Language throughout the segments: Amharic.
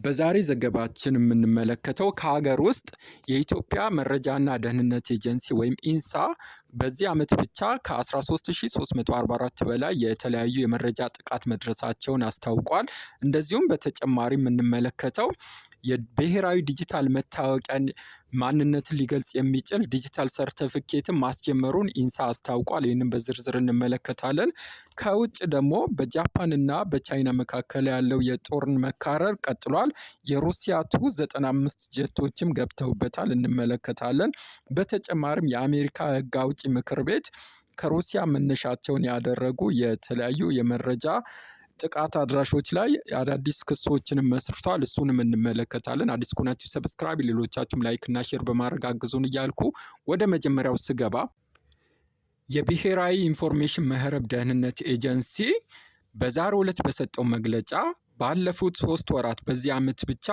በዛሬ ዘገባችን የምንመለከተው ከሀገር ውስጥ የኢትዮጵያ መረጃና ደህንነት ኤጀንሲ ወይም ኢንሳ በዚህ ዓመት ብቻ ከ13344 በላይ የተለያዩ የመረጃ ጥቃት መድረሳቸውን አስታውቋል። እንደዚሁም በተጨማሪ የምንመለከተው የብሔራዊ ዲጂታል መታወቂያን ማንነትን ሊገልጽ የሚችል ዲጂታል ሰርተፊኬትን ማስጀመሩን ኢንሳ አስታውቋል። ይህንን በዝርዝር እንመለከታለን። ከውጭ ደግሞ በጃፓንና በቻይና መካከል ያለው የጦር መካረር ቀጥሏል። የሩሲያ ቱ-95 ጀቶችም ገብተውበታል፣ እንመለከታለን። በተጨማሪም የአሜሪካ ሕግ አውጪ ምክር ቤት ከሩሲያ መነሻቸውን ያደረጉ የተለያዩ የመረጃ ጥቃት አድራሾች ላይ አዳዲስ ክሶችንም መስርቷል። እሱንም እንመለከታለን። አዲስ ከሆናችሁ ሰብስክራይብ፣ ሌሎቻችሁም ላይክ እና ሼር በማድረግ አግዙን እያልኩ ወደ መጀመሪያው ስገባ የብሔራዊ ኢንፎርሜሽን መረብ ደህንነት ኤጀንሲ በዛሬው ዕለት በሰጠው መግለጫ ባለፉት 3 ወራት በዚህ ዓመት ብቻ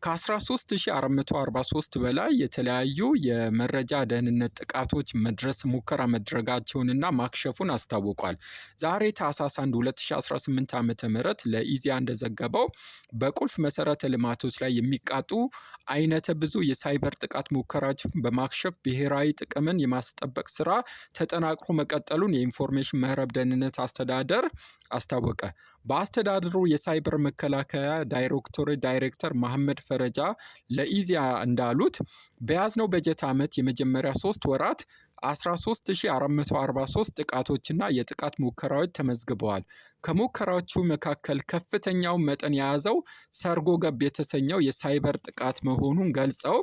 ከ13443 በላይ የተለያዩ የመረጃ ደህንነት ጥቃቶች ሙከራ መድረጋቸውንና ማክሸፉን አስታውቋል። ዛሬ ታህሳስ 1 2018 ዓ.ም ለኢዜአ እንደዘገበው በቁልፍ መሰረተ ልማቶች ላይ የሚቃጡ አይነተ ብዙ የሳይበር ጥቃት ሙከራዎችን በማክሸፍ ብሔራዊ ጥቅምን የማስጠበቅ ስራ ተጠናክሮ መቀጠሉን የኢንፎርሜሽን መረብ ደህንነት አስተዳደር አስታወቀ። በአስተዳደሩ የሳይበር መከላከያ ዳይሬክቶሬት ዳይሬክተር መሐመድ ፈረጃ ለኢዜአ እንዳሉት በያዝነው በጀት ዓመት የመጀመሪያ 3 ወራት 13443 ጥቃቶችና የጥቃት ሙከራዎች ተመዝግበዋል። ከሙከራዎቹ መካከል ከፍተኛው መጠን የያዘው ሰርጎ ገብ የተሰኘው የሳይበር ጥቃት መሆኑን ገልጸው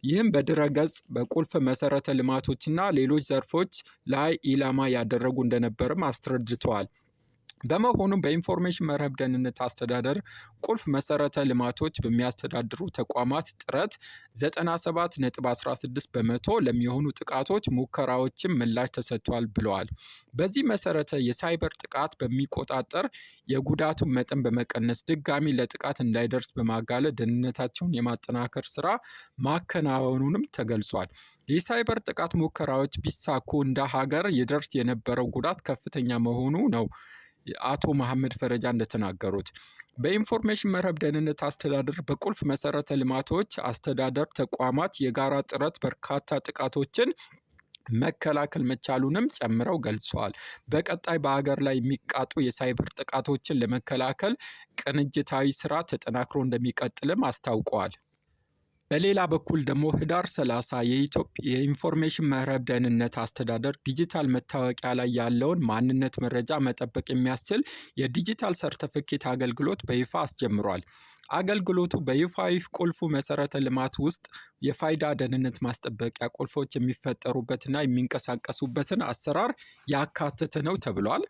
ይህም በድረገጽ በቁልፍ መሰረተ ልማቶችና ሌሎች ዘርፎች ላይ ኢላማ ያደረጉ እንደነበርም አስረድተዋል። በመሆኑም በኢንፎርሜሽን መረብ ደህንነት አስተዳደር ቁልፍ መሰረተ ልማቶች በሚያስተዳድሩ ተቋማት ጥረት 97.16 በመቶ ለሚሆኑ ጥቃቶች ሙከራዎችም ምላሽ ተሰጥቷል ብለዋል። በዚህ መሰረተ የሳይበር ጥቃት በሚቆጣጠር የጉዳቱን መጠን በመቀነስ ድጋሚ ለጥቃት እንዳይደርስ በማጋለጥ ደህንነታቸውን የማጠናከር ስራ ማከናወኑንም ተገልጿል። የሳይበር ጥቃት ሙከራዎች ቢሳኩ እንደ ሀገር ይደርስ የነበረው ጉዳት ከፍተኛ መሆኑ ነው አቶ መሐመድ ፈረጃ እንደተናገሩት። በኢንፎርሜሽን መረብ ደህንነት አስተዳደር በቁልፍ መሰረተ ልማቶች አስተዳደር ተቋማት የጋራ ጥረት በርካታ ጥቃቶችን መከላከል መቻሉንም ጨምረው ገልጸዋል። በቀጣይ በሀገር ላይ የሚቃጡ የሳይበር ጥቃቶችን ለመከላከል ቅንጅታዊ ስራ ተጠናክሮ እንደሚቀጥልም አስታውቀዋል። በሌላ በኩል ደግሞ ህዳር 30 የኢትዮጵያ የኢንፎርሜሽን መረብ ደህንነት አስተዳደር ዲጂታል መታወቂያ ላይ ያለውን ማንነት መረጃ መጠበቅ የሚያስችል የዲጂታል ሰርተፊኬት አገልግሎት በይፋ አስጀምሯል። አገልግሎቱ በይፋዊ ቁልፉ መሰረተ ልማት ውስጥ የፋይዳ ደህንነት ማስጠበቂያ ቁልፎች የሚፈጠሩበትና የሚንቀሳቀሱበትን አሰራር ያካተተ ነው ተብሏል።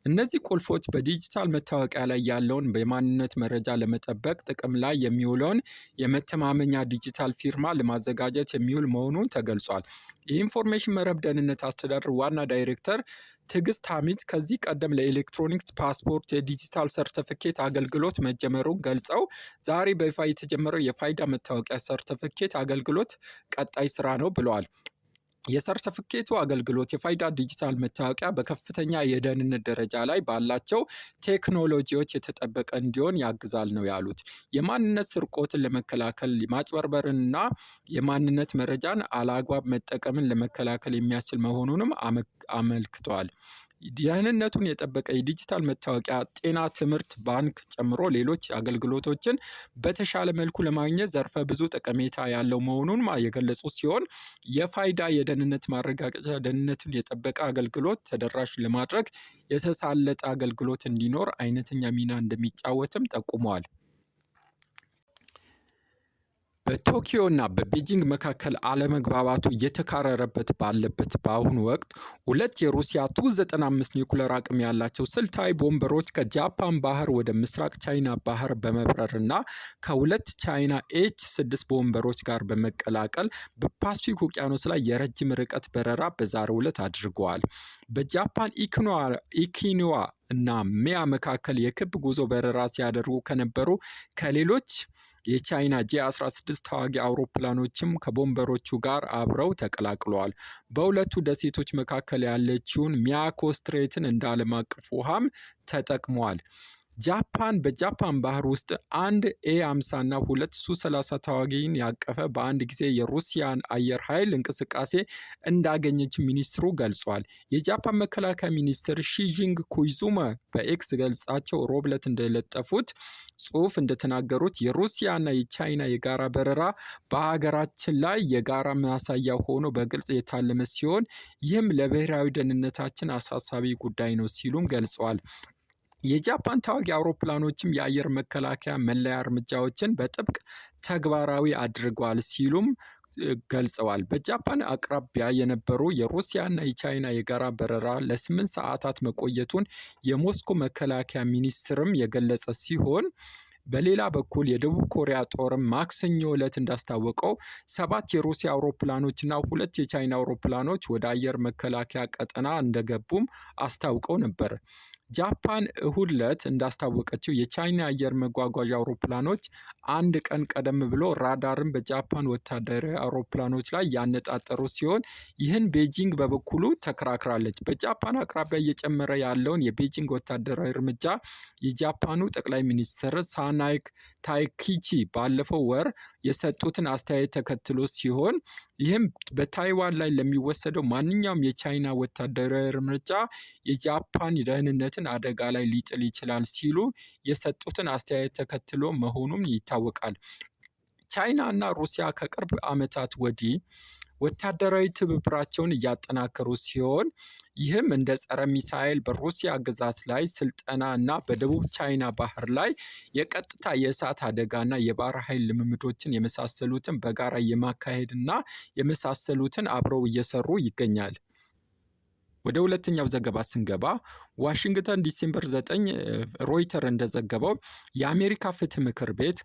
እነዚህ ቁልፎች በዲጂታል መታወቂያ ላይ ያለውን የማንነት መረጃ ለመጠበቅ ጥቅም ላይ የሚውለውን የመተማመኛ ዲጂታል ፊርማ ለማዘጋጀት የሚውል መሆኑን ተገልጿል። የኢንፎርሜሽን መረብ ደህንነት አስተዳደር ዋና ዳይሬክተር ትዕግስት ሐሚድ ከዚህ ቀደም ለኤሌክትሮኒክስ ፓስፖርት የዲጂታል ሰርተፊኬት አገልግሎት መጀመሩን ገልጸው ዛሬ በይፋ የተጀመረው የፋይዳ መታወቂያ ሰርተፊኬት አገልግሎት ቀጣይ ስራ ነው ብለዋል። የሰርተፊኬቱ አገልግሎት የፋይዳ ዲጂታል መታወቂያ በከፍተኛ የደህንነት ደረጃ ላይ ባላቸው ቴክኖሎጂዎች የተጠበቀ እንዲሆን ያግዛል ነው ያሉት። የማንነት ስርቆትን ለመከላከል ማጭበርበርንና የማንነት መረጃን አላግባብ መጠቀምን ለመከላከል የሚያስችል መሆኑንም አመልክተዋል። ደህንነቱን የጠበቀ የዲጂታል መታወቂያ ጤና፣ ትምህርት፣ ባንክ ጨምሮ ሌሎች አገልግሎቶችን በተሻለ መልኩ ለማግኘት ዘርፈ ብዙ ጠቀሜታ ያለው መሆኑን የገለጹ ሲሆን የፋይዳ የደህንነት ማረጋገጫ ደህንነቱን የጠበቀ አገልግሎት ተደራሽ ለማድረግ የተሳለጠ አገልግሎት እንዲኖር አይነተኛ ሚና እንደሚጫወትም ጠቁመዋል። በቶኪዮ እና በቤጂንግ መካከል አለመግባባቱ እየተካረረበት ባለበት በአሁኑ ወቅት 2 የሩሲያ ቱ-95 ኒውክሌር አቅም ያላቸው ስልታዊ ቦምበሮች ከጃፓን ባህር ወደ ምስራቅ ቻይና ባህር በመብረር እና ከ2 ቻይና ኤች-6 ቦምበሮች ጋር በመቀላቀል በፓሲፊክ ውቅያኖስ ላይ የረጅም ርቀት በረራ በዛሬው ዕለት አድርገዋል። በጃፓን ኢኪኒዋ እና ሚያ መካከል የክብ ጉዞ በረራ ሲያደርጉ ከነበሩ ከሌሎች የቻይና ጂ-16 ተዋጊ አውሮፕላኖችም ከቦምበሮቹ ጋር አብረው ተቀላቅለዋል። በሁለቱ ደሴቶች መካከል ያለችውን ሚያኮ ስትሬትን እንደ ዓለም አቀፍ ውሃም ተጠቅመዋል። ጃፓን በጃፓን ባህር ውስጥ አንድ ኤ-50 እና 2 ሱ-30 ተዋጊን ያቀፈ በአንድ ጊዜ የሩሲያን አየር ኃይል እንቅስቃሴ እንዳገኘች ሚኒስትሩ ገልጿል። የጃፓን መከላከያ ሚኒስትር ሺጂንግ ኮይዙማ በኤክስ ገጻቸው ሮብ ዕለት እንደለጠፉት ጽሑፍ እንደተናገሩት የሩሲያና የቻይና የጋራ በረራ በሀገራችን ላይ የጋራ ማሳያ ሆኖ በግልጽ የታለመ ሲሆን ይህም ለብሔራዊ ደህንነታችን አሳሳቢ ጉዳይ ነው ሲሉም ገልጸዋል። የጃፓን ተዋጊ አውሮፕላኖችም የአየር መከላከያ መለያ እርምጃዎችን በጥብቅ ተግባራዊ አድርገዋል ሲሉም ገልጸዋል። በጃፓን አቅራቢያ የነበሩ የሩሲያና የቻይና የጋራ በረራ ለ8 ሰዓታት መቆየቱን የሞስኮ መከላከያ ሚኒስትርም የገለጸ ሲሆን በሌላ በኩል የደቡብ ኮሪያ ጦርም ማክሰኞ ዕለት እንዳስታወቀው 7 የሩሲያ አውሮፕላኖችና 2 የቻይና አውሮፕላኖች ወደ አየር መከላከያ ቀጠና እንደገቡም አስታውቀው ነበር። ጃፓን እሁድ ዕለት እንዳስታወቀችው የቻይና አየር መጓጓዣ አውሮፕላኖች አንድ ቀን ቀደም ብሎ ራዳርን በጃፓን ወታደራዊ አውሮፕላኖች ላይ ያነጣጠሩ ሲሆን ይህን ቤጂንግ በበኩሉ ተከራክራለች። በጃፓን አቅራቢያ እየጨመረ ያለውን የቤጂንግ ወታደራዊ እርምጃ የጃፓኑ ጠቅላይ ሚኒስትር ሳናይ ታይኪቺ ባለፈው ወር የሰጡትን አስተያየት ተከትሎ ሲሆን ይህም በታይዋን ላይ ለሚወሰደው ማንኛውም የቻይና ወታደራዊ እርምጃ የጃፓን ደህንነትን አደጋ ላይ ሊጥል ይችላል ሲሉ የሰጡትን አስተያየት ተከትሎ መሆኑም ይታወቃል። ቻይና እና ሩሲያ ከቅርብ ዓመታት ወዲህ ወታደራዊ ትብብራቸውን እያጠናከሩ ሲሆን ይህም እንደ ጸረ ሚሳኤል በሩሲያ ግዛት ላይ ስልጠና እና በደቡብ ቻይና ባህር ላይ የቀጥታ የእሳት አደጋና የባህር ኃይል ልምምዶችን የመሳሰሉትን በጋራ የማካሄድና የመሳሰሉትን አብረው እየሰሩ ይገኛል። ወደ ሁለተኛው ዘገባ ስንገባ ዋሽንግተን ዲሴምበር 9 ሮይተር እንደዘገበው የአሜሪካ ፍትህ ምክር ቤት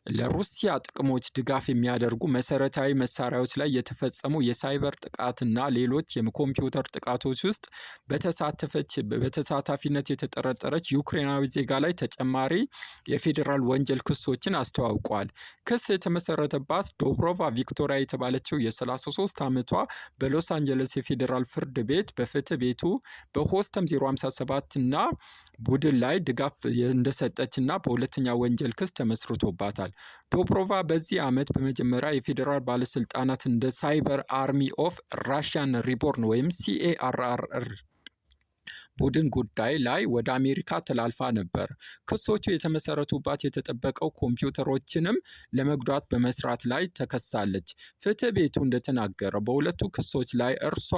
ለሩሲያ ጥቅሞች ድጋፍ የሚያደርጉ መሰረታዊ መሳሪያዎች ላይ የተፈጸሙ የሳይበር ጥቃትና ሌሎች የኮምፒውተር ጥቃቶች ውስጥ በተሳታፊነት የተጠረጠረች ዩክሬናዊ ዜጋ ላይ ተጨማሪ የፌዴራል ወንጀል ክሶችን አስተዋውቋል። ክስ የተመሰረተባት ዶብሮቫ ቪክቶሪያ የተባለችው የ33 ዓመቷ በሎስ አንጀለስ የፌዴራል ፍርድ ቤት በፍትህ ቤቱ በሆስተም 057 እና ቡድን ላይ ድጋፍ እንደሰጠችና በሁለተኛ ወንጀል ክስ ተመስርቶባታል። ዶብሮቫ በዚህ ዓመት በመጀመሪያ የፌዴራል ባለስልጣናት እንደ ሳይበር አርሚ ኦፍ ራሽያን ሪቦርን ወይም ሲኤአርአር ቡድን ጉዳይ ላይ ወደ አሜሪካ ተላልፋ ነበር። ክሶቹ የተመሰረቱባት የተጠበቀው ኮምፒውተሮችንም ለመጉዳት በመስራት ላይ ተከሳለች። ፍትህ ቤቱ እንደተናገረው በሁለቱ ክሶች ላይ እርሷ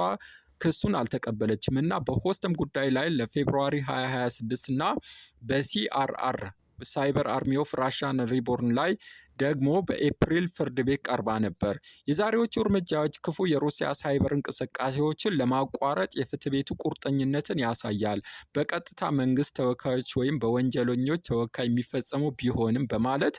ክሱን አልተቀበለችም እና በሆስተም ጉዳይ ላይ ለፌብሩዋሪ 2026 እና በሲአርአር ሳይበር አርሚ ኦፍ ራሽያን ሪቦርን ላይ ደግሞ በኤፕሪል ፍርድ ቤት ቀርባ ነበር። የዛሬዎቹ እርምጃዎች ክፉ የሩሲያ ሳይበር እንቅስቃሴዎችን ለማቋረጥ የፍትህ ቤቱ ቁርጠኝነትን ያሳያል። በቀጥታ መንግስት ተወካዮች ወይም በወንጀለኞች ተወካይ የሚፈጸሙ ቢሆንም በማለት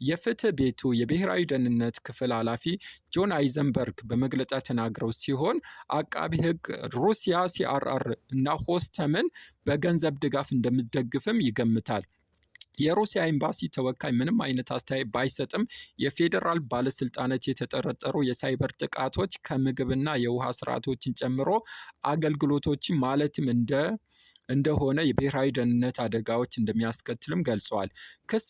የፍትህ ቤቱ የብሔራዊ ደህንነት ክፍል ኃላፊ ጆን አይዘንበርግ በመግለጫ ተናግረው ሲሆን አቃቢ ህግ ሩሲያ ሲአርአር እና ሆስተምን በገንዘብ ድጋፍ እንደምትደግፍም ይገምታል። የሩሲያ ኤምባሲ ተወካይ ምንም አይነት አስተያየት ባይሰጥም የፌዴራል ባለስልጣናት የተጠረጠሩ የሳይበር ጥቃቶች ከምግብና የውሃ ስርዓቶችን ጨምሮ አገልግሎቶችን ማለትም እንደሆነ የብሔራዊ ደህንነት አደጋዎች እንደሚያስከትልም ገልጸዋል። ክስ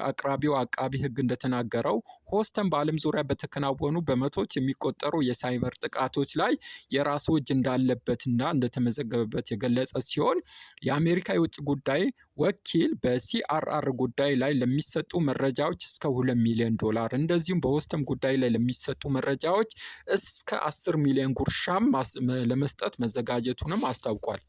አቅራቢው አቃቢ ህግ እንደተናገረው ሆስተን በዓለም ዙሪያ በተከናወኑ በመቶዎች የሚቆጠሩ የሳይበር ጥቃቶች ላይ የራሱ እጅ እንዳለበትና እንደተመዘገበበት የገለጸ ሲሆን የአሜሪካ የውጭ ጉዳይ ወኪል በሲአርአር ጉዳይ ላይ ለሚሰጡ መረጃዎች እስከ $2 ሚሊዮን እንደዚሁም በሆስተን ጉዳይ ላይ ለሚሰጡ መረጃዎች እስከ $10 ሚሊዮን ጉርሻም ለመስጠት መዘጋጀቱንም አስታውቋል።